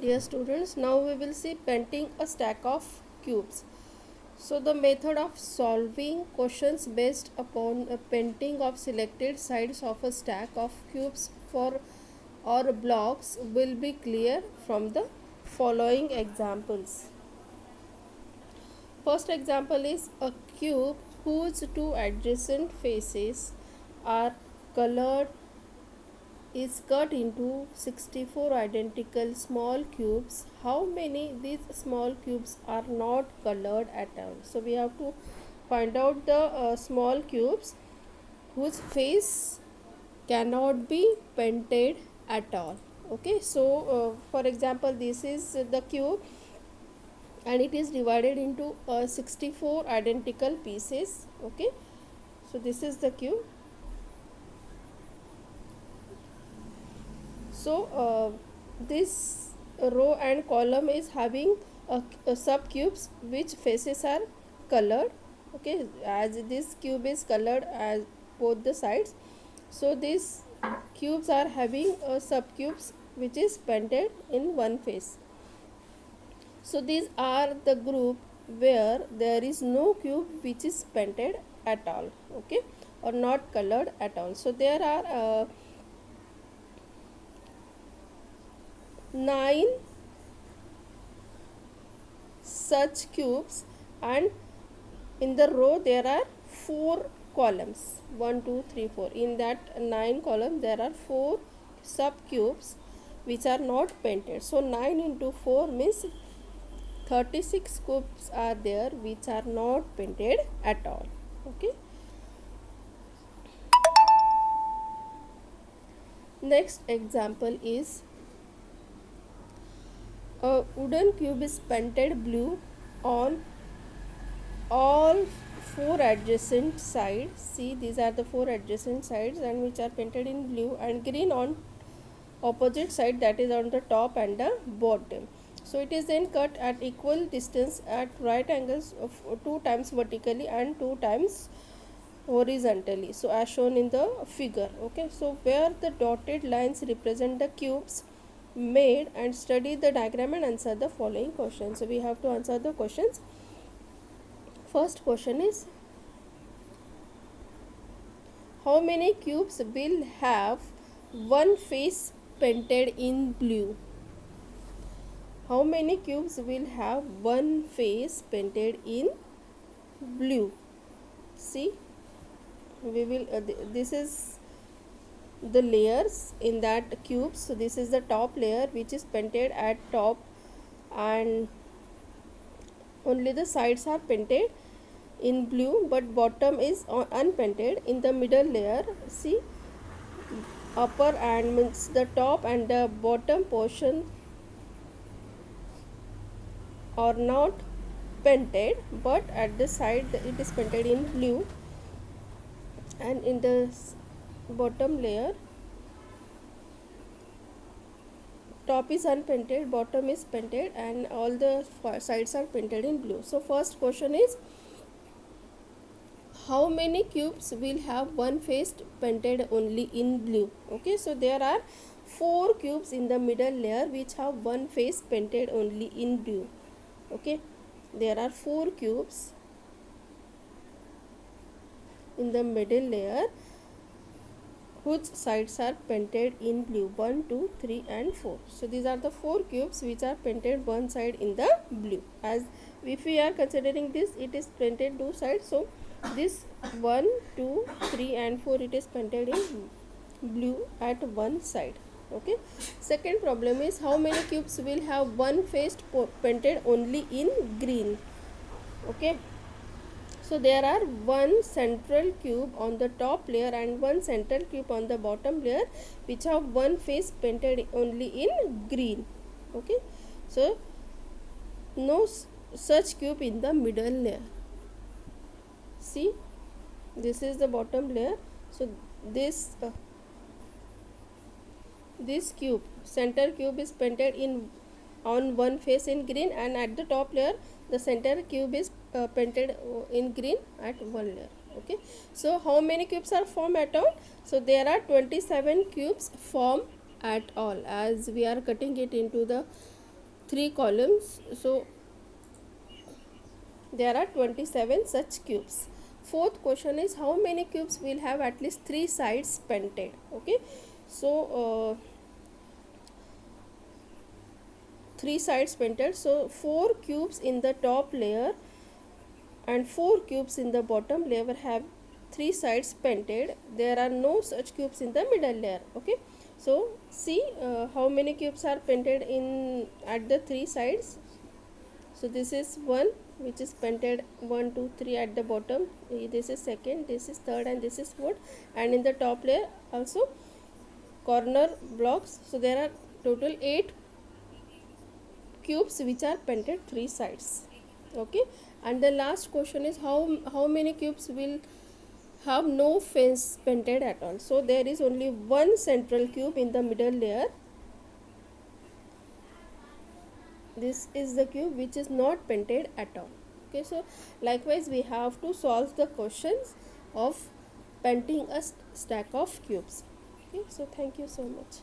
Dear students, now we will see painting a stack of cubes. So the method of solving questions based upon a painting of selected sides of a stack of cubes for or blocks will be clear from the following examples. First example is a cube whose two adjacent faces are colored is cut into 64 identical small cubes. How many these small cubes are not colored at all? So we have to find out the small cubes whose face cannot be painted at all. Okay, so for example, this is the cube and it is divided into 64 identical pieces. Okay, so this is the cube. So this row and column is having a sub cubes which faces are colored. Okay, as this cube is colored as both the sides, so these cubes are having a sub cubes which is painted in one face. So these are the group where there is no cube which is painted at all. Okay, or not colored at all. So there are 9 such cubes, and in the row there are 4 columns, 1 2 3 4. In that 9 columns there are 4 sub cubes which are not painted. So 9 into 4 means 36 cubes are there which are not painted at all. Okay, next example is a wooden cube is painted blue on all 4 adjacent sides. See, these are the 4 adjacent sides and which are painted in blue, and green on opposite side, that is on the top and the bottom. So it is then cut at equal distance at right angles of 2 times vertically and 2 times horizontally, so as shown in the figure. Okay, so where the dotted lines represent the cubes made, and study the diagram and answer the following questions. So we have to answer the questions. First question is, how many cubes will have one face painted in blue? How many cubes will have one face painted in blue? See, we will this is the layers in that cube. So this is the top layer which is painted at top, and only the sides are painted in blue, but bottom is unpainted. In the middle layer, see, upper and means the top and the bottom portion are not painted, but at the side it is painted in blue, and in the bottom layer, top is unpainted, bottom is painted, and all the sides are painted in blue. So first question is, how many cubes will have one face painted only in blue? Okay, so there are 4 cubes in the middle layer which have one face painted only in blue. Okay, there are 4 cubes in the middle layer whose sides are painted in blue, 1 2 3 and 4. So these are the 4 cubes which are painted one side in the blue. As if we are considering this, it is painted 2 sides, so this 1 2 3 and 4, it is painted in blue at one side. Okay, second problem is, how many cubes will have one face painted only in green? Okay, so there are one central cube on the top layer and one central cube on the bottom layer which have one face painted only in green. Okay, so no such cube in the middle layer. See, this is the bottom layer. So this cube, center cube, is painted in on one face in green, and at the top layer the center cube is painted in green at one layer. Okay, so how many cubes are formed at all? So there are 27 cubes formed at all, as we are cutting it into the 3 columns, so there are 27 such cubes. Fourth question is how many cubes will have at least 3 sides painted. Okay, so 3 sides painted, so 4 cubes in the top layer and 4 cubes in the bottom layer have 3 sides painted. There are no such cubes in the middle layer. Okay, so see how many cubes are painted in at the 3 sides. So this is one which is painted 1 2 3 at the bottom, this is second, this is third, and this is fourth, and in the top layer also corner blocks. So there are total 8 cubes which are painted 3 sides. Okay, and the last question is how many cubes will have no fence painted at all. So there is only one central cube in the middle layer. This is the cube which is not painted at all. Okay, so likewise we have to solve the questions of painting a stack of cubes. Okay, so thank you so much.